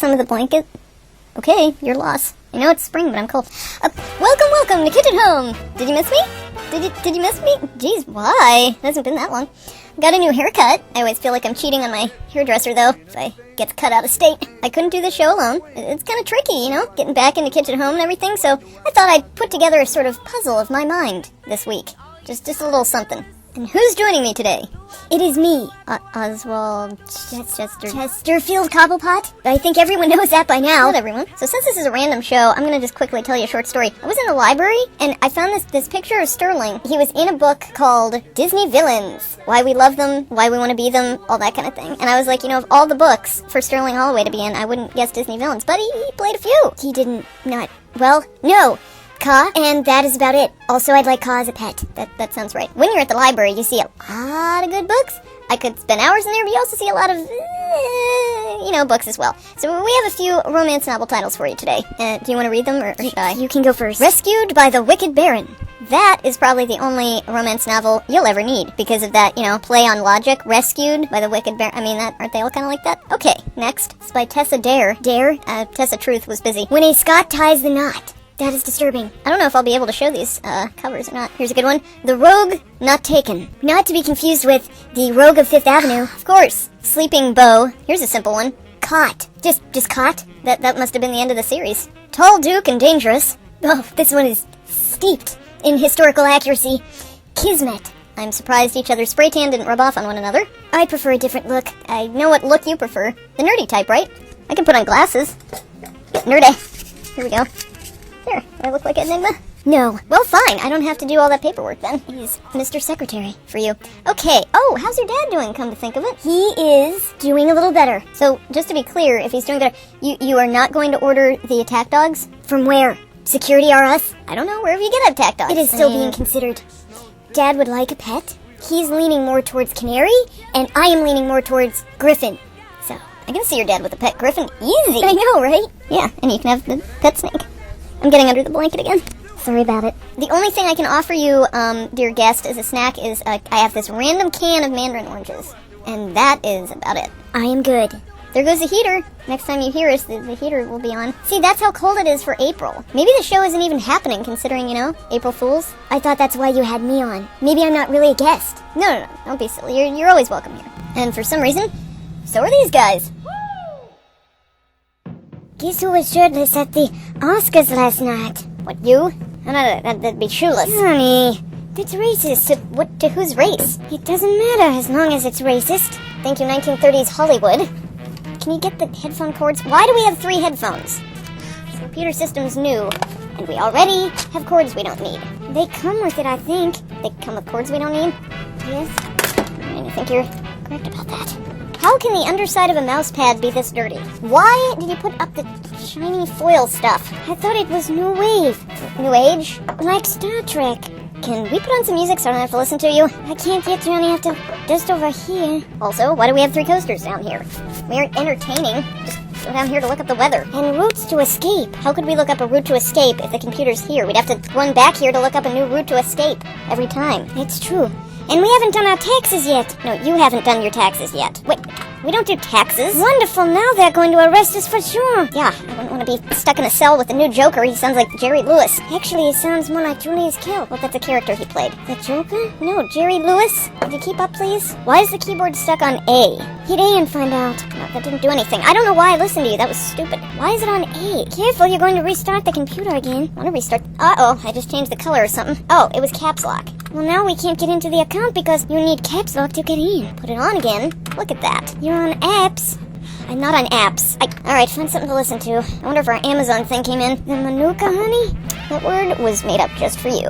some of the blanket? Okay, your loss. I know it's spring, but I'm cold. Welcome to Kitch at Home! Did you miss me? Did you miss me? Jeez, why? It hasn't been that long. Got a new haircut. I always feel like I'm cheating on my hairdresser, though, if I get cut out of state. I couldn't do the show alone. It's kind of tricky, you know, getting back into Kitch at Home and everything, so I thought I'd put together a sort of puzzle of my mind this week. Just a little something. And who's joining me today? It is me, Oswald Chesterfield Cobblepot. I think everyone knows that by now. Not everyone. So since this is a random show, I'm going to just quickly tell you a short story. I was in the library, and I found this picture of Sterling. He was in a book called Disney Villains. Why we love them, why we want to be them, all that kind of thing. And I was like, you know, of all the books for Sterling Holloway to be in, I wouldn't guess Disney Villains. But he played a few. He didn't not... Well, no. Ka, and that is about it. Also, I'd like Ka as a pet. That sounds right. When you're at the library, you see a lot of good books. I could spend hours in there, but you also see a lot of, books as well. So we have a few romance novel titles for you today. Do you want to read them, or should I? You can go first. Rescued by the Wicked Baron. That is probably the only romance novel you'll ever need, because of that, play on logic. Rescued by the Wicked Baron. I mean, aren't they all kind of like that? Okay, next. It's by Tessa Dare. Tessa Truth was busy. When a Scot ties the knot. That is disturbing. I don't know if I'll be able to show these covers or not. Here's a good one. The Rogue Not Taken. Not to be confused with The Rogue of Fifth Avenue. Of course. Sleeping Beau. Here's a simple one. Caught. Just caught? That must have been the end of the series. Tall, Duke, and Dangerous. Oh, this one is steeped in historical accuracy. Kismet. I'm surprised each other's spray tan didn't rub off on one another. I prefer a different look. I know what look you prefer. The nerdy type, right? I can put on glasses. Nerdy. Here we go. There, do I look like an enigma? No. Well, fine. I don't have to do all that paperwork then. He's Mr. Secretary for you. Okay. Oh, how's your dad doing, come to think of it? He is doing a little better. So, just to be clear, if he's doing better, you are not going to order the attack dogs? From where? Security or us? I don't know. Wherever you get attack dogs. It is still being considered. Dad would like a pet. He's leaning more towards Canary, and I am leaning more towards Griffin. So, I can see your dad with a pet Griffin. Easy. I know, right? Yeah, and you can have the pet snake. I'm getting under the blanket again. Sorry about it. The only thing I can offer you, dear guest, as a snack is I have this random can of mandarin oranges. And that is about it. I am good. There goes the heater. Next time you hear us, the heater will be on. See, that's how cold it is for April. Maybe the show isn't even happening, considering, April Fools. I thought that's why you had me on. Maybe I'm not really a guest. No. Don't be silly. You're always welcome here. And for some reason, so are these guys. Guess who was shirtless at the Oscars last night? What, you? That'd be shoeless. Honey, that's racist. To whose race? It doesn't matter as long as it's racist. Thank you, 1930s Hollywood. Can you get the headphone cords? Why do we have 3 headphones? The computer system's new, and we already have cords we don't need. They come with it, I think. They come with cords we don't need? Yes. I think you're correct about that. How can the underside of a mouse pad be this dirty? Why did you put up the shiny foil stuff? I thought it was New Wave. New Age? Like Star Trek. Can we put on some music so I don't have to listen to you? I can't yet, Johnny. I have to just over here. Also, why do we have 3 coasters down here? We aren't entertaining. Just go down here to look up the weather. And routes to escape. How could we look up a route to escape if the computer's here? We'd have to run back here to look up a new route to escape every time. It's true. And we haven't done our taxes yet. No, you haven't done your taxes yet. Wait, we don't do taxes. Wonderful, now they're going to arrest us for sure. Yeah, I wouldn't want to be stuck in a cell with the new Joker. He sounds like Jerry Lewis. Actually, he sounds more like Julius Kell. Well, that's a character he played. The Joker? No, Jerry Lewis? Could you keep up, please? Why is the keyboard stuck on A? Hit A and find out. No, that didn't do anything. I don't know why I listened to you. That was stupid. Why is it on A? Careful, you're going to restart the computer again. Want to restart? Uh-oh, I just changed the color or something. Oh, it was caps lock. Well, now we can't get into the account because you need caps lock to get in. Put it on again. Look at that. You're on apps. I'm not on apps. Alright, find something to listen to. I wonder if our Amazon thing came in. The Manuka, honey? That word was made up just for you.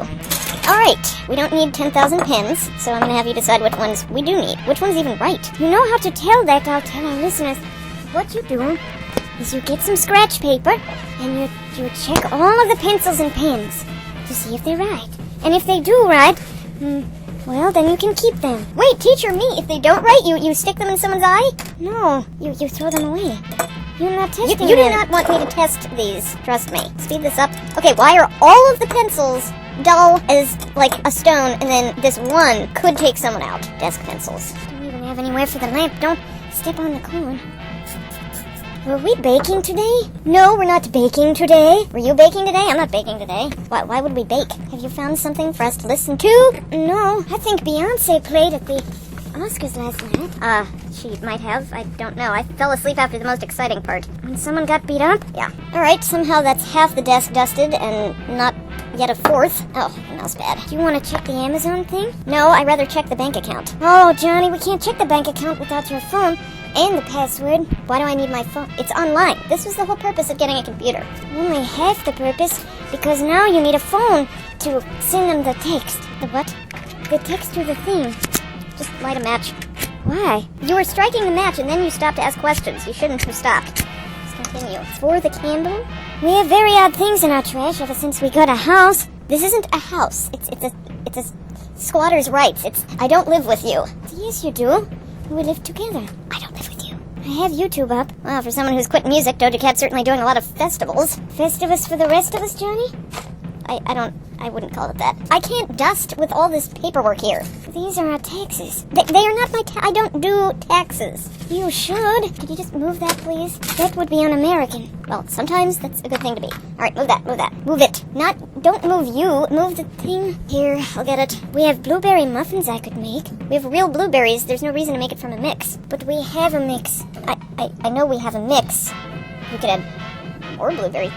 Alright, we don't need 10,000 pens, so I'm gonna have you decide which ones we do need. Which one's even right? You know how to tell that. I'll tell our listeners. What you do is you get some scratch paper, and you check all of the pencils and pens to see if they're right. And if they do right, well, then you can keep them. Wait, teacher, me, if they don't write, you stick them in someone's eye? No, you throw them away. You're not testing them. You do not want me to test these. Trust me. Speed this up. Okay, why are all of the pencils dull as, like, a stone, and then this one could take someone out? Desk pencils. Don't even have anywhere for the lamp. Don't step on the corn. Were we baking today? No, we're not baking today. Were you baking today? I'm not baking today. Why would we bake? Have you found something for us to listen to? No, I think Beyonce played at the Oscars last night. She might have. I don't know. I fell asleep after the most exciting part. When someone got beat up? Yeah. Alright, somehow that's half the desk dusted and not yet a fourth. Oh, that smells bad. Do you want to check the Amazon thing? No, I'd rather check the bank account. Oh, Johnny, we can't check the bank account without your phone and the password. Why do I need my phone? It's online. This was the whole purpose of getting a computer. Only half the purpose, because now you need a phone to send them the text. The what? The text to the thing. Just light a match. Why? You were striking the match and then you stopped to ask questions. You shouldn't have stopped. Let's continue. For the candle? We have very odd things in our trash ever since we got a house. This isn't a house. It's a squatter's rights. I don't live with you. Yes, you do. We live together. I don't live with you. I have YouTube up. Well, for someone who's quit music, Doja Cat's certainly doing a lot of festivals. Festivus for the rest of us, Johnny? I wouldn't call it that. I can't dust with all this paperwork here. These are our taxes. They are not my I don't do taxes. You should. Could you just move that, please? That would be un-American. Well, sometimes that's a good thing to be. Alright, move that. Move it. Don't move you. Move the thing. Here, I'll get it. We have blueberry muffins I could make. We have real blueberries. There's no reason to make it from a mix. But we have a mix. I know we have a mix. We could add more blueberry.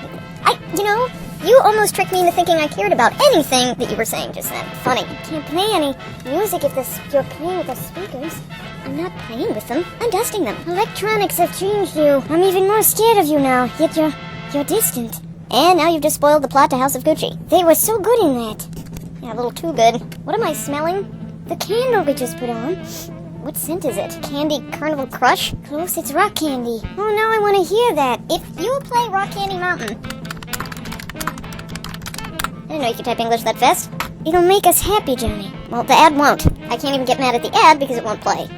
You almost tricked me into thinking I cared about anything that you were saying just then. Funny. You can't play any music if you're playing with the speakers. I'm not playing with them. I'm dusting them. Electronics have changed you. I'm even more scared of you now, yet you're distant. And now you've just spoiled the plot to House of Gucci. They were so good in that. Yeah, a little too good. What am I smelling? The candle we just put on. What scent is it? Candy Carnival Crush? Close, it's Rock Candy. Oh, now I want to hear that. If you play Rock Candy Mountain... I didn't know you could type English that fast. It'll make us happy, Johnny. Well, the ad won't. I can't even get mad at the ad because it won't play.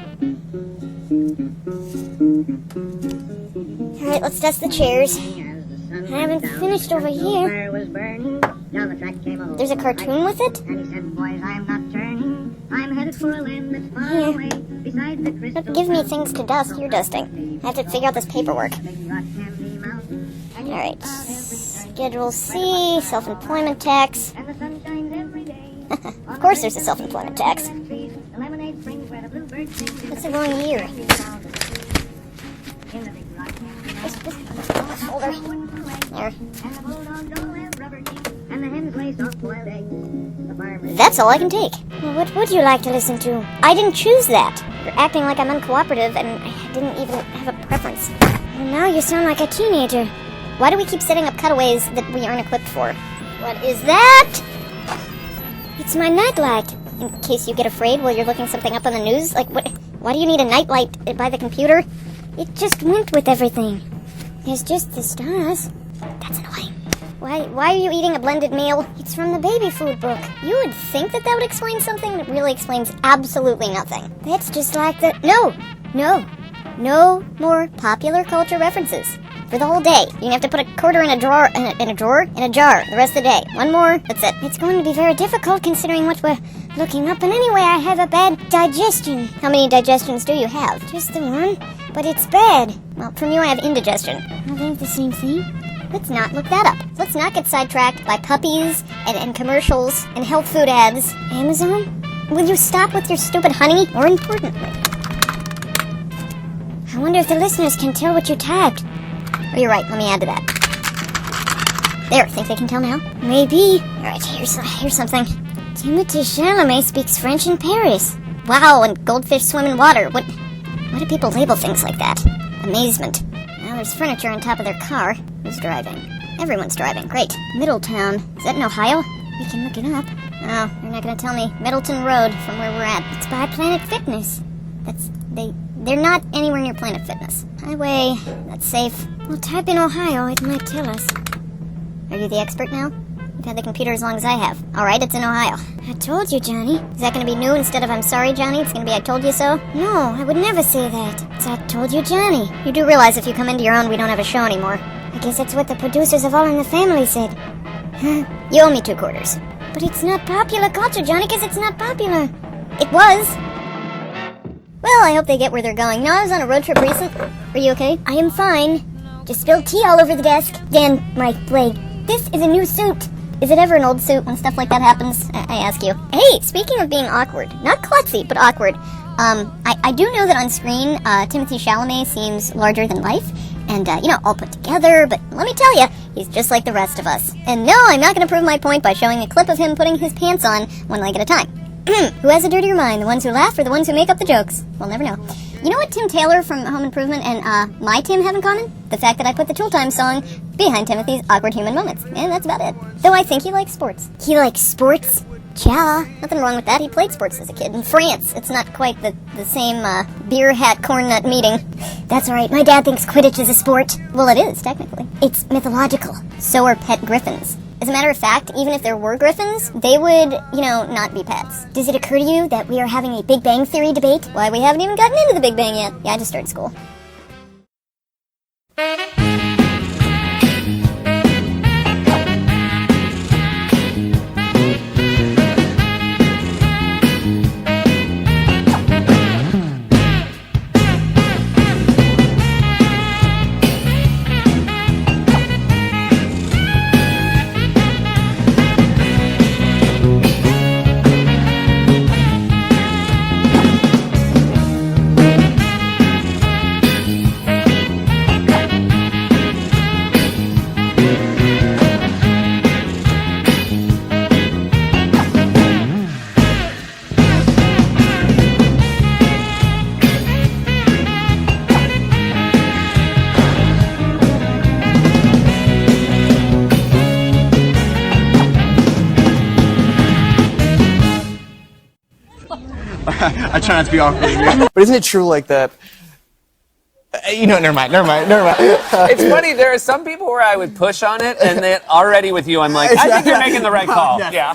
Alright, let's dust the chairs. I haven't finished over here. There's a cartoon with it? Here. Don't give me things to dust. You're dusting. I have to figure out this paperwork. Alright. Schedule C, self-employment tax. Of course there's a self-employment tax. What's the wrong year? This folder. There. That's all I can take. Well, what would you like to listen to? I didn't choose that. You're acting like I'm uncooperative and I didn't even have a preference. Well, now you sound like a teenager. Why do we keep setting up cutaways that we aren't equipped for? What is that? It's my nightlight. In case you get afraid while you're looking something up on the news? Like, what? Why do you need a nightlight by the computer? It just went with everything. There's just the stars. That's annoying. Why are you eating a blended meal? It's from the baby food book. You would think that would explain something that really explains absolutely nothing. That's just like the... No more popular culture references. For the whole day. You have to put a quarter in a drawer, in a jar, the rest of the day. One more, that's it. It's going to be very difficult considering what we're looking up, and anyway, I have a bad digestion. How many digestions do you have? Just the one, but it's bad. Well, from you I have indigestion. Are they the same thing? Let's not look that up. Let's not get sidetracked by puppies and commercials and health food ads. Amazon? Will you stop with your stupid honey? More importantly. I wonder if the listeners can tell what you typed. Oh, you're right. Let me add to that. There. Think they can tell now? Maybe. Alright, here's something. Timothée Chalamet speaks French in Paris. Wow, and goldfish swim in water. Why do people label things like that? Amazement. Now there's furniture on top of their car. Who's driving? Everyone's driving. Great. Middletown. Is that in Ohio? We can look it up. Oh, you're not going to tell me. Middleton Road from where we're at. It's by Planet Fitness. They're not anywhere near Planet Fitness. Highway. That's safe. Well, type in Ohio. It might tell us. Are you the expert now? You've had the computer as long as I have. Alright, it's in Ohio. I told you, Johnny. Is that going to be new instead of I'm sorry, Johnny? It's going to be I told you so? No, I would never say that. It's I told you, Johnny. You do realize if you come into your own, we don't have a show anymore. I guess that's what the producers of All in the Family said. You owe me 2 quarters. But it's not popular culture, Johnny, because it's not popular. It was. Well, I hope they get where they're going. No, I was on a road trip recently. Are you okay? I am fine. just spilled tea all over the desk. Dan, my leg. This is a new suit. Is it ever an old suit when stuff like that happens? I ask you. Hey, speaking of being awkward, not klutzy, but awkward. I do know that on screen, Timothée Chalamet seems larger than life, and, all put together, but let me tell you, he's just like the rest of us. And no, I'm not going to prove my point by showing a clip of him putting his pants on one leg at a time. Who has a dirtier mind, the ones who laugh or the ones who make up the jokes? We'll never know. You know what Tim Taylor from Home Improvement and my Tim have in common? The fact that I put the Tool Time song behind Timothy's awkward human moments. And that's about it. Though I think he likes sports. He likes sports? Yeah, nothing wrong with that. He played sports as a kid. In France, it's not quite the same beer hat corn nut meeting. That's alright, my dad thinks Quidditch is a sport. Well, it is, technically. It's mythological. So are pet griffins. As a matter of fact, even if there were griffins, they would, not be pets. Does it occur to you that we are having a Big Bang Theory debate? Why, we haven't even gotten into the Big Bang yet. Yeah, I just started school. I try not to be awkward here. But isn't it true like that? Never mind. It's funny, there are some people where I would push on it, and then already with you, I'm like, I think you're making the right call. Yeah.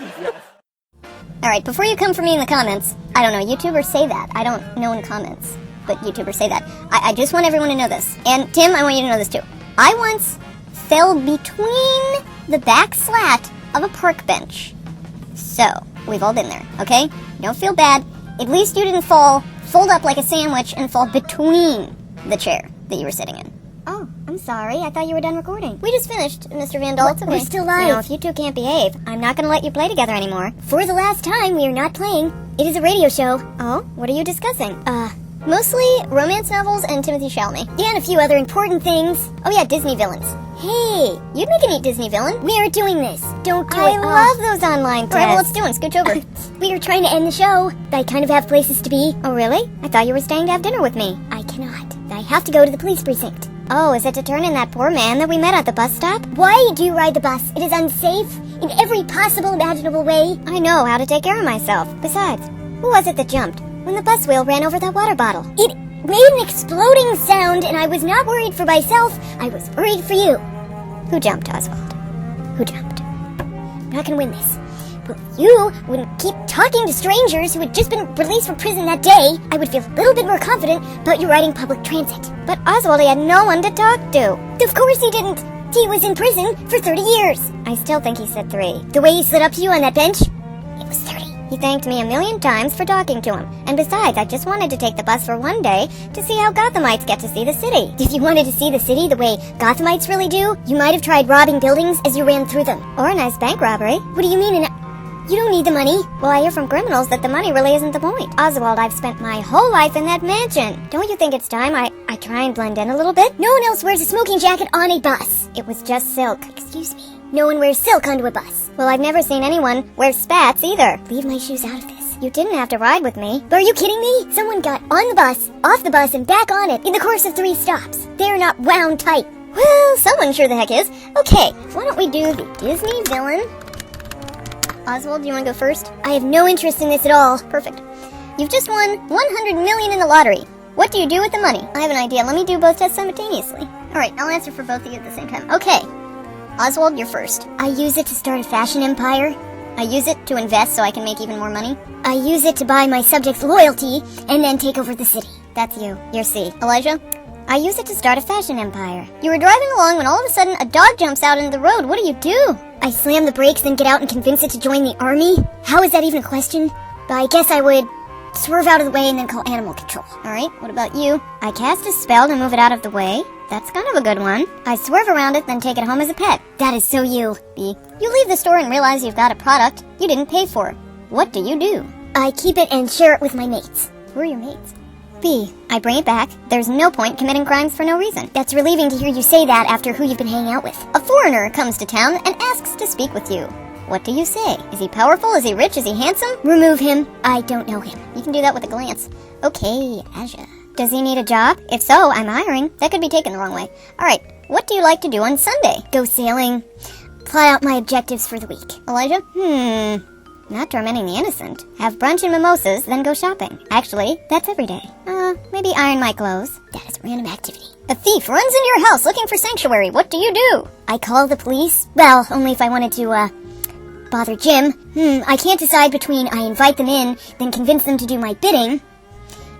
Alright, before you come for me in the comments, I don't know, YouTubers say that. I don't know in comments, but YouTubers say that. I just want everyone to know this. And Tim, I want you to know this too. I once fell between the back slat of a park bench. So, we've all been there, okay? Don't feel bad. At least you didn't fold up like a sandwich and fall between the chair that you were sitting in. Oh, I'm sorry. I thought you were done recording. We just finished, Mr. Van Dalt. It's okay. We're still live. If you two can't behave, I'm not going to let you play together anymore. For the last time, we are not playing. It is a radio show. Oh? What are you discussing? Mostly romance novels and Timothée Chalamet. Yeah, and a few other important things. Oh yeah, Disney villains. Hey, you'd make a neat Disney villain. We are doing this. Don't do it. I love those online tests. Alright, well, let's do one. Scooch over. We are trying to end the show. I kind of have places to be. Oh, really? I thought you were staying to have dinner with me. I cannot. I have to go to the police precinct. Oh, is it to turn in that poor man that we met at the bus stop? Why do you ride the bus? It is unsafe in every possible imaginable way. I know how to take care of myself. Besides, who was it that jumped when the bus wheel ran over that water bottle? It made an exploding sound, and I was not worried for myself. I was worried for you. Who jumped, Oswald? Who jumped? I'm not gonna win this. Well, if you wouldn't keep talking to strangers who had just been released from prison that day, I would feel a little bit more confident about you riding public transit. But Oswald had no one to talk to. Of course he didn't. He was in prison for 30 years. I still think he said 3. The way he slid up to you on that bench, it was 30. He thanked me 1,000,000 times for talking to him. And besides, I just wanted to take the bus for one day to see how Gothamites get to see the city. If you wanted to see the city the way Gothamites really do, you might have tried robbing buildings as you ran through them. Or a nice bank robbery. What do you mean you don't need the money? Well, I hear from criminals that the money really isn't the point. Oswald, I've spent my whole life in that mansion. Don't you think it's time I try and blend in a little bit? No one else wears a smoking jacket on a bus. It was just silk. Excuse me. No one wears silk onto a bus. Well, I've never seen anyone wear spats either. Leave my shoes out of this. You didn't have to ride with me. Are you kidding me? Someone got on the bus, off the bus, and back on it in the course of 3 stops. They're not wound tight. Well, someone sure the heck is. Okay, why don't we do the Disney villain? Oswald, do you want to go first? I have no interest in this at all. Perfect. You've just won $100 million in the lottery. What do you do with the money? I have an idea. Let me do both tests simultaneously. Alright, I'll answer for both of you at the same time. Okay. Oswald, you're first. I use it to start a fashion empire. I use it to invest so I can make even more money. I use it to buy my subjects' loyalty and then take over the city. That's you. You're C. Elijah? I use it to start a fashion empire. You were driving along when all of a sudden a dog jumps out into the road. What do? I slam the brakes, then get out and convince it to join the army? How is that even a question? But I guess I would swerve out of the way and then call animal control. Alright, what about you? I cast a spell to move it out of the way. That's kind of a good one. I swerve around it, then take it home as a pet. That is so you. B. You leave the store and realize you've got a product you didn't pay for. What do you do? I keep it and share it with my mates. Who are your mates? B. I bring it back. There's no point committing crimes for no reason. That's relieving to hear you say that after who you've been hanging out with. A foreigner comes to town and asks to speak with you. What do you say? Is he powerful? Is he rich? Is he handsome? Remove him. I don't know him. You can do that with a glance. Okay, Aja. Does he need a job? If so, I'm hiring. That could be taken the wrong way. Alright, what do you like to do on Sunday? Go sailing. Plot out my objectives for the week. Elijah? Not tormenting the innocent. Have brunch and mimosas, then go shopping. Actually, that's every day. Maybe iron my clothes. That is a random activity. A thief runs into your house looking for sanctuary. What do you do? I call the police. Well, only if I wanted to, bother Jim. I can't decide between I invite them in, then convince them to do my bidding,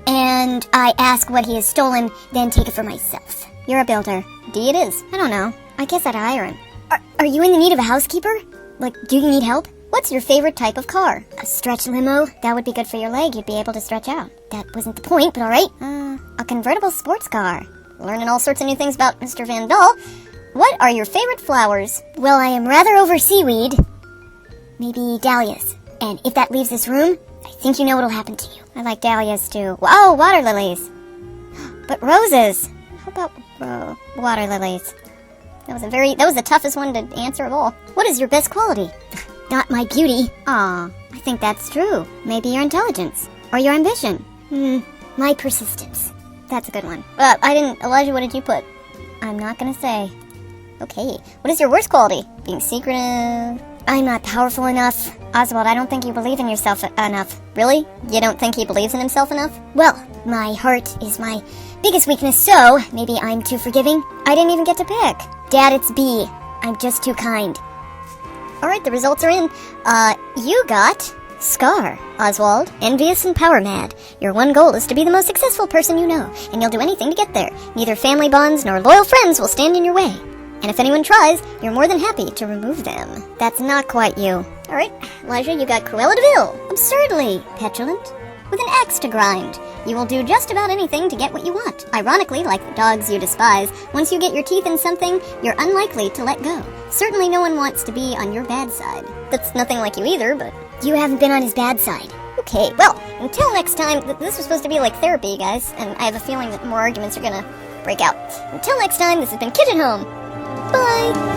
and I ask what he has stolen, then take it for myself. You're a builder. D it is. I don't know. I guess I'd hire him. Are you in the need of a housekeeper? Like, do you need help? What's your favorite type of car? A stretch limo? That would be good for your leg. You'd be able to stretch out. That wasn't the point, but alright. A convertible sports car. Learning all sorts of new things about Mr. Van Dahl. What are your favorite flowers? Well, I am rather over seaweed. Maybe dahlias. And if that leaves this room, I think you know what'll happen to you. I like dahlias too. Oh, water lilies. But roses. How about water lilies? That was the toughest one to answer of all. What is your best quality? Not my beauty. Aw, I think that's true. Maybe your intelligence. Or your ambition. My persistence. That's a good one. Elijah, what did you put? I'm not gonna say. Okay, what is your worst quality? Being secretive. I'm not powerful enough. Oswald, I don't think you believe in yourself enough. Really? You don't think he believes in himself enough? Well, my heart is my biggest weakness, so maybe I'm too forgiving. I didn't even get to pick. Dad, it's B. I'm just too kind. Alright, the results are in. You got Scar, Oswald, envious and power mad. Your one goal is to be the most successful person you know, and you'll do anything to get there. Neither family bonds nor loyal friends will stand in your way. And if anyone tries, you're more than happy to remove them. That's not quite you. Alright, Elijah, you got Cruella de Vil. Absurdly petulant. With an axe to grind. You will do just about anything to get what you want. Ironically, like the dogs you despise, once you get your teeth in something, you're unlikely to let go. Certainly no one wants to be on your bad side. That's nothing like you either, but you haven't been on his bad side. Okay, well, until next time, this was supposed to be like therapy, guys, and I have a feeling that more arguments are gonna break out. Until next time, this has been Kitch at Home. Bye!